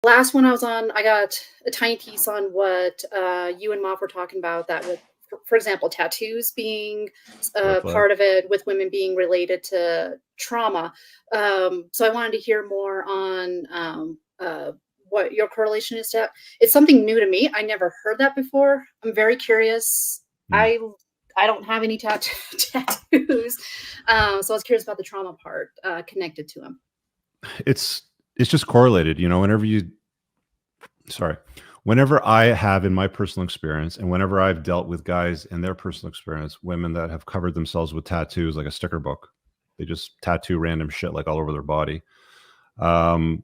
last one I was on, I got a tiny piece on what you and Mop were talking about, that with, for example, tattoos being Red flag. part of it, with women being related to trauma. So I wanted to hear more on what your correlation is to that. It's something new to me. I never heard that before. I'm very curious. Mm. I don't have any tattoos, so I was curious about the trauma part connected to them. It's it's just correlated, sorry, whenever I have in my personal experience, and whenever I've dealt with guys in their personal experience, women that have covered themselves with tattoos like a sticker book, they just tattoo random shit like all over their body. Um,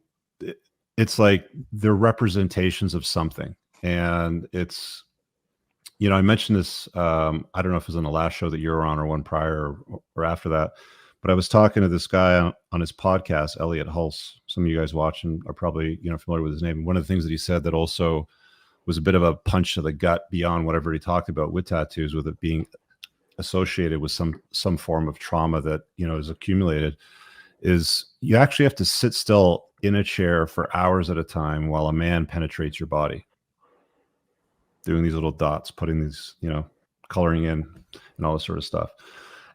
it's like they're representations of something, and I mentioned this. I don't know if it was on the last show that you were on, or one prior, or after that, but I was talking to this guy on his podcast, Elliot Hulse. Some of you guys watching are probably familiar with his name. One of the things that he said that also was a bit of a punch to the gut beyond whatever he talked about with tattoos, with it being associated with some form of trauma that is accumulated, is you actually have to sit still in a chair for hours at a time while a man penetrates your body, doing these little dots, putting these, coloring in and all this sort of stuff.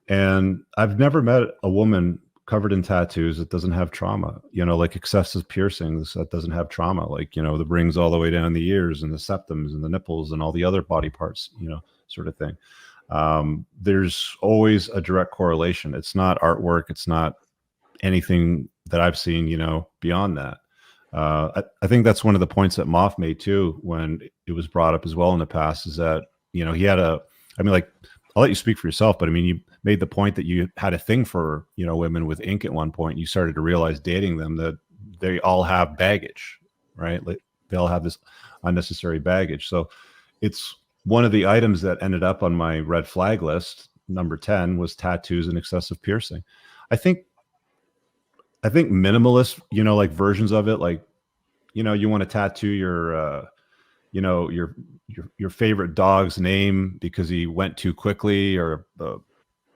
And I've never met a woman covered in tattoos that doesn't have trauma, like excessive piercings that doesn't have trauma, like, the rings all the way down the ears and the septums and the nipples and all the other body parts, sort of thing. There's always a direct correlation. It's not artwork. It's not anything that I've seen, beyond that. I think that's one of the points that Moff made too, when it was brought up as well in the past, is that, he had like, I'll let you speak for yourself, but I mean, you made the point that you had a thing for, women with ink at one point. You started to realize dating them that they all have baggage, right? Like they all have this unnecessary baggage. So it's one of the items that ended up on my red flag list. Number 10 was tattoos and excessive piercing. I think minimalist, like versions of it, like, you want to tattoo your, your favorite dog's name because he went too quickly, or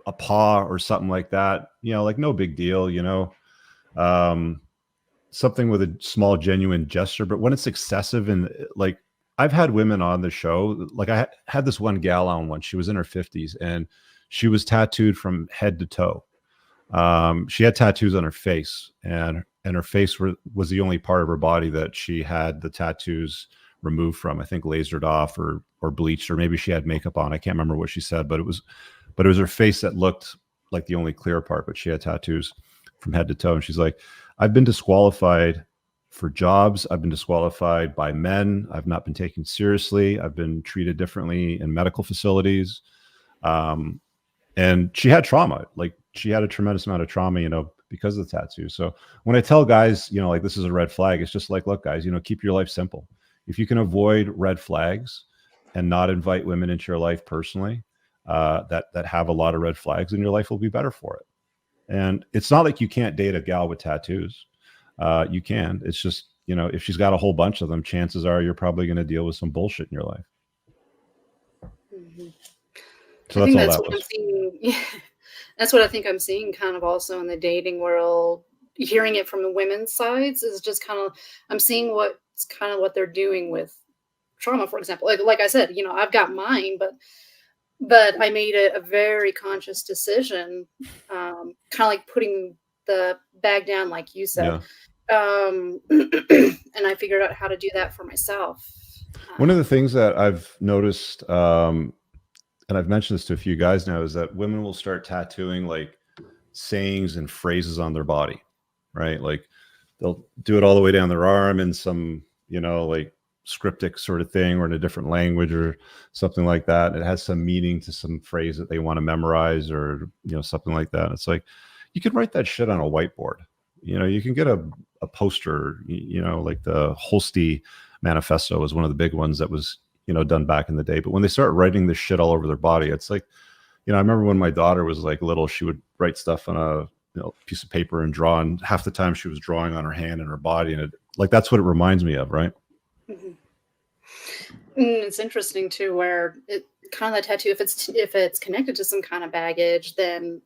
a paw or something like that, like no big deal, something with a small genuine gesture. But when it's excessive, and like, I've had women on the show, like I had this one gal on once, she was in her 50s and she was tattooed from head to toe. She had tattoos on her face, and her face was the only part of her body that she had the tattoos removed from. I think lasered off or bleached, or maybe she had makeup on. I can't remember what she said, but it was her face that looked like the only clear part, but she had tattoos from head to toe. And she's like, I've been disqualified for jobs. I've been disqualified by men. I've not been taken seriously. I've been treated differently in medical facilities. And she had trauma. Like she had a tremendous amount of trauma, because of the tattoo. So when I tell guys, like this is a red flag, it's just like, look, guys, keep your life simple. If you can avoid red flags and not invite women into your life personally, that have a lot of red flags, and your life will be better for it. And it's not like you can't date a gal with tattoos. You can. It's just, if she's got a whole bunch of them, chances are you're probably going to deal with some bullshit in your life. Mm-hmm. So I that's think all that's that what I'm was. seeing. That's what I think I'm seeing kind of also in the dating world. Hearing it from the women's sides is just kind of, I'm seeing what's kind of what they're doing with trauma, for example. Like I said, I've got mine, but I made a very conscious decision, kind of like putting the bag down, like you said. Yeah. And I figured out how to do that for myself. One of the things that I've noticed, and I've mentioned this to a few guys now, is that women will start tattooing like sayings and phrases on their body, right? Like they'll do it all the way down their arm in some, like scriptic sort of thing, or in a different language or something like that. It has some meaning to some phrase that they want to memorize, or, something like that. It's like, you can write that shit on a whiteboard. You can get a poster, like the Holste Manifesto was one of the big ones that was, done back in the day. But when they start writing this shit all over their body, it's like, I remember when my daughter was like little, she would write stuff on a piece of paper and draw, and half the time she was drawing on her hand and her body, and it, like, that's what it reminds me of, right? Mm-hmm. It's interesting too, where it kind of the tattoo, if it's connected to some kind of baggage, then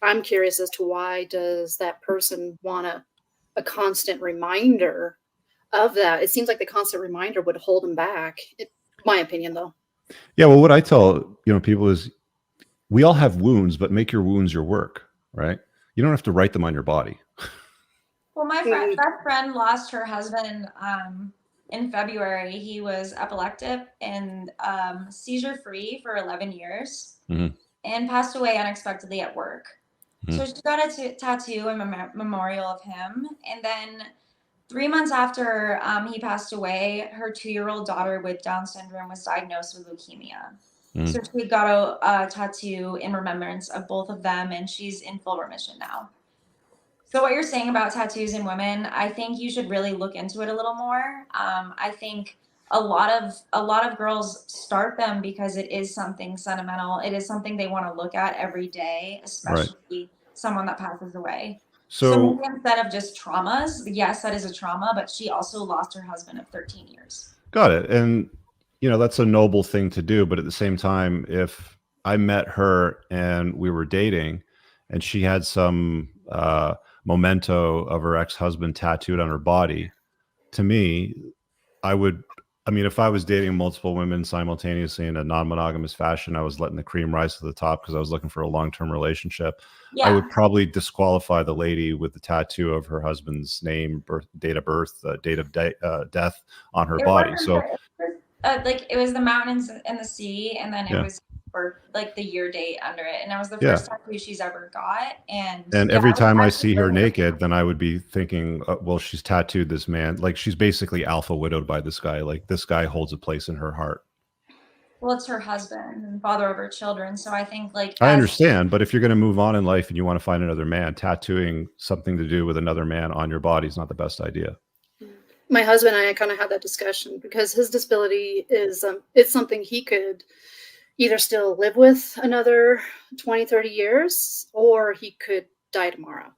I'm curious as to why does that person want a constant reminder of that. It seems like the constant reminder would hold him back. My opinion, though. Yeah, well, what I tell people is we all have wounds, but make your wounds your work, right? You don't have to write them on your body. Well, my best friend lost her husband in February. He was epileptic and seizure free for 11 years and passed away unexpectedly at work. So she got a tattoo in memorial of him. And then 3 months after he passed away, her 2-year-old daughter with Down syndrome was diagnosed with leukemia. So she got a tattoo in remembrance of both of them, and she's in full remission now. So what you're saying about tattoos in women, I think you should really look into it a little more. I think a lot of girls start them because it is something sentimental. It is something they want to look at every day, especially someone that passes away. So maybe instead of just traumas, yes, that is a trauma, but she also lost her husband of 13 years. Got it. And that's a noble thing to do, but at the same time, if I met her and we were dating and she had some memento of her ex-husband tattooed on her body, to me, if I was dating multiple women simultaneously in a non-monogamous fashion, I was letting the cream rise to the top because I was looking for a long-term relationship. Yeah. I would probably disqualify the lady with the tattoo of her husband's name, date of birth, date of death on her body. So it was the mountains and the sea, and then it was for like the year date under it, and that was the first tattoo she's ever got. And every time I see her naked, then I would be thinking, well, she's tattooed this man, like she's basically alpha widowed by this guy. Like this guy holds a place in her heart. Well, it's her husband and father of her children, so I think I understand, but if you're going to move on in life and you want to find another man, tattooing something to do with another man on your body is not the best idea. My husband and I kind of had that discussion because his disability is it's something he could either still live with another 20, 30 years, or he could die tomorrow.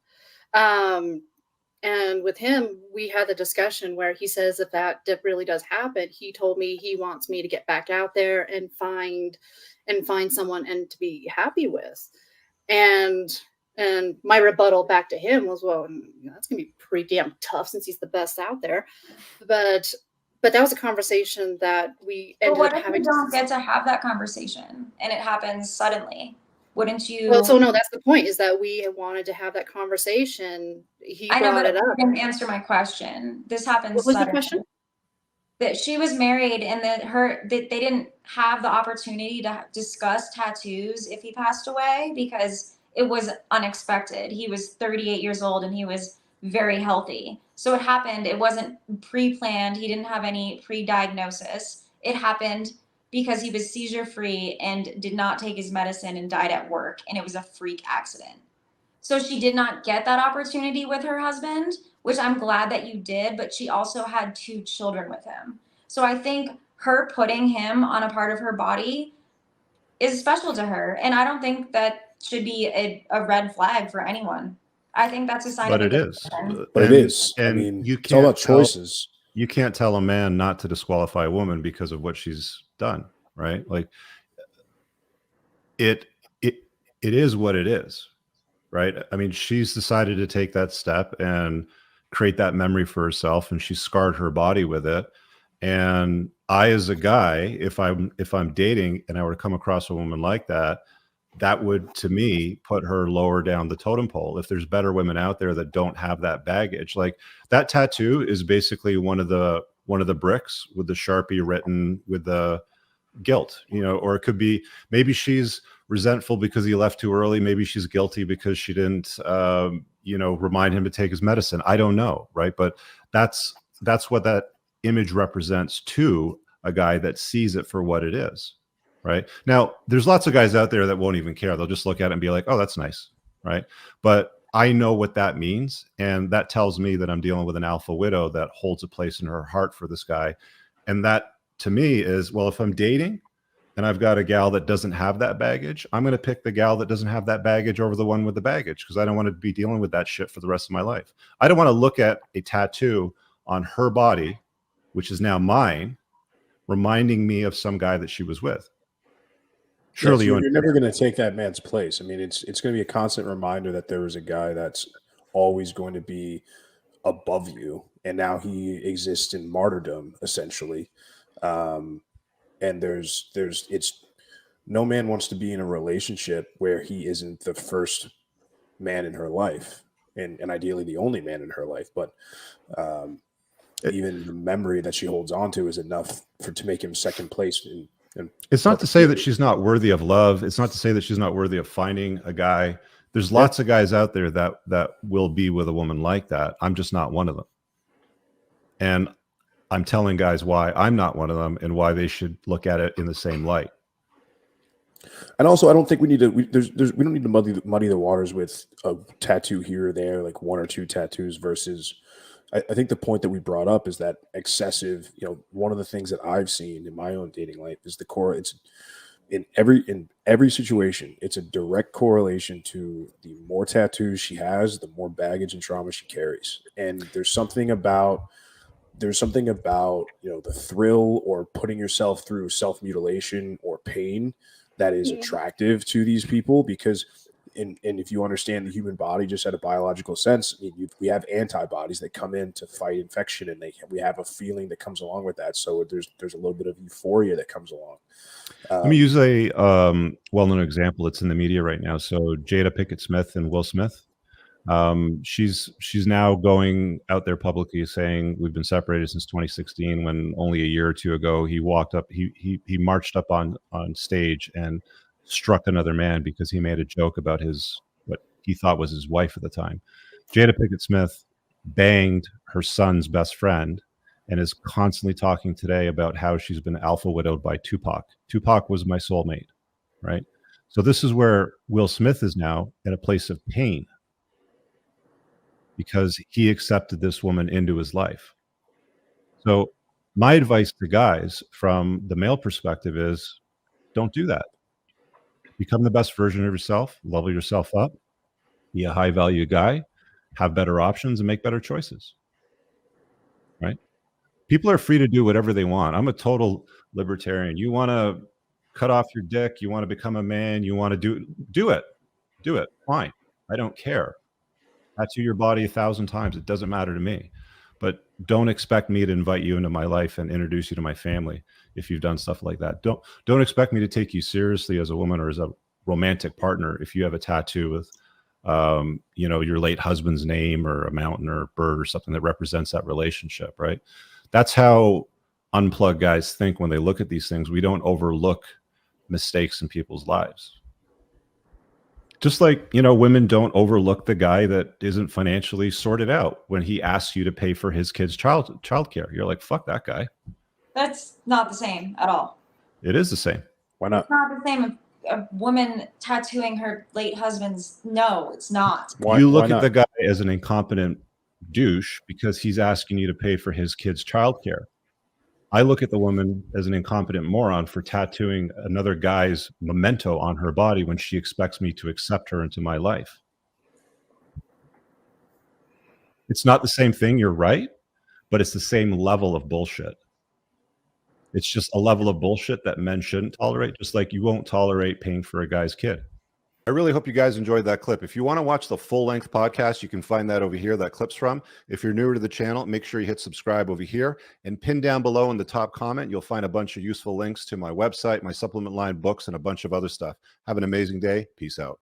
And with him, we had the discussion where he says if that really does happen, he told me he wants me to get back out there and find someone and to be happy with. And my rebuttal back to him was, well, that's going to be pretty damn tough since he's the best out there. But that was a conversation that we ended up having. What if you don't get to have that conversation and it happens suddenly? Wouldn't you? Well, so no, that's the point, is that we wanted to have that conversation. I know, but you didn't answer my question. This happens What was the question? That she was married and that they didn't have the opportunity to discuss tattoos if he passed away because it was unexpected. He was 38 years old and he was very healthy. So it happened. It wasn't pre-planned. He didn't have any pre-diagnosis. It happened because he was seizure free and did not take his medicine and died at work. And it was a freak accident. So she did not get that opportunity with her husband, which I'm glad that you did, but she also had 2 children with him. So I think her putting him on a part of her body is special to her. And I don't think that should be a red flag for anyone. I think that's a sign but of it is. But it is. And I mean, you it's all about choices. You can't tell a man not to disqualify a woman because of what she's done, right? Like it is what it is, right? I mean, she's decided to take that step and create that memory for herself, and she scarred her body with it. And I, as a guy, if I'm dating and I were to come across a woman like that, that would, to me, put her lower down the totem pole. If there's better women out there that don't have that baggage, like that tattoo is basically one of the bricks with the Sharpie written with the guilt, or it could be maybe she's resentful because he left too early. Maybe she's guilty because she didn't, remind him to take his medicine. I don't know, right? But that's what that image represents to a guy that sees it for what it is. Right now, there's lots of guys out there that won't even care. They'll just look at it and be like, oh, that's nice. Right. But I know what that means. And that tells me that I'm dealing with an alpha widow that holds a place in her heart for this guy. And that to me is, well, if I'm dating and I've got a gal that doesn't have that baggage, I'm going to pick the gal that doesn't have that baggage over the one with the baggage, because I don't want to be dealing with that shit for the rest of my life. I don't want to look at a tattoo on her body, which is now mine, reminding me of some guy that she was with. Surely you're never going to take that man's place. I mean, it's going to be a constant reminder that there was a guy that's always going to be above you, and now he exists in martyrdom essentially. And it's no man wants to be in a relationship where he isn't the first man in her life, and ideally the only man in her life. But even the memory that she holds on to is enough to make him second place. It's not to say that she's not worthy of love. It's not to say that she's not worthy of finding a guy. There's lots of guys out there that will be with a woman like that. I'm just not one of them. And I'm telling guys why I'm not one of them and why they should look at it in the same light. And also, I don't think we need to. We don't need to muddy the waters with a tattoo here or there, like one or two tattoos. Versus, I think the point that we brought up is that excessive. One of the things that I've seen in my own dating life is the core. It's in every situation. It's a direct correlation to the more tattoos she has, the more baggage and trauma she carries. And there's something about the thrill or putting yourself through self-mutilation or pain that is attractive to these people, because and if you understand the human body just at a biological sense, we have antibodies that come in to fight infection, and we have a feeling that comes along with that. So there's a little bit of euphoria that comes along. Let me use a well-known example that's in the media right now. So Jada Pinkett Smith and Will Smith. She's now going out there publicly saying we've been separated since 2016, when only a year or two ago he marched up on stage and struck another man because he made a joke about what he thought was his wife at the time. Jada Pinkett Smith banged her son's best friend and is constantly talking today about how she's been alpha widowed by Tupac. Tupac was my soulmate, right? So this is where Will Smith is now in a place of pain, because he accepted this woman into his life. So my advice to guys from the male perspective is don't do that. Become the best version of yourself, level yourself up, be a high value guy, have better options, and make better choices, right? People are free to do whatever they want. I'm a total libertarian. You want to cut off your dick, you want to become a man, you want to do it. Fine. I don't care. Tattoo your body 1,000 times. It doesn't matter to me. But don't expect me to invite you into my life and introduce you to my family if you've done stuff like that. Don't expect me to take you seriously as a woman or as a romantic partner if you have a tattoo with your late husband's name or a mountain or a bird or something that represents that relationship, right? That's how unplugged guys think when they look at these things. We don't overlook mistakes in people's lives. Just like, women don't overlook the guy that isn't financially sorted out when he asks you to pay for his kid's childcare. You're like, fuck that guy. That's not the same at all. It is the same. Why not? It's not the same. A woman tattooing her late husband's. No, it's not. You look at the guy as an incompetent douche because he's asking you to pay for his kid's childcare. I look at the woman as an incompetent moron for tattooing another guy's memento on her body when she expects me to accept her into my life. It's not the same thing, you're right, but it's the same level of bullshit. It's just a level of bullshit that men shouldn't tolerate, just like you won't tolerate paying for a guy's kid. I really hope you guys enjoyed that clip. If you want to watch the full-length podcast, you can find that over here, that clip's from. If you're newer to the channel, make sure you hit subscribe over here. And pinned down below in the top comment, you'll find a bunch of useful links to my website, my supplement line, books, and a bunch of other stuff. Have an amazing day. Peace out.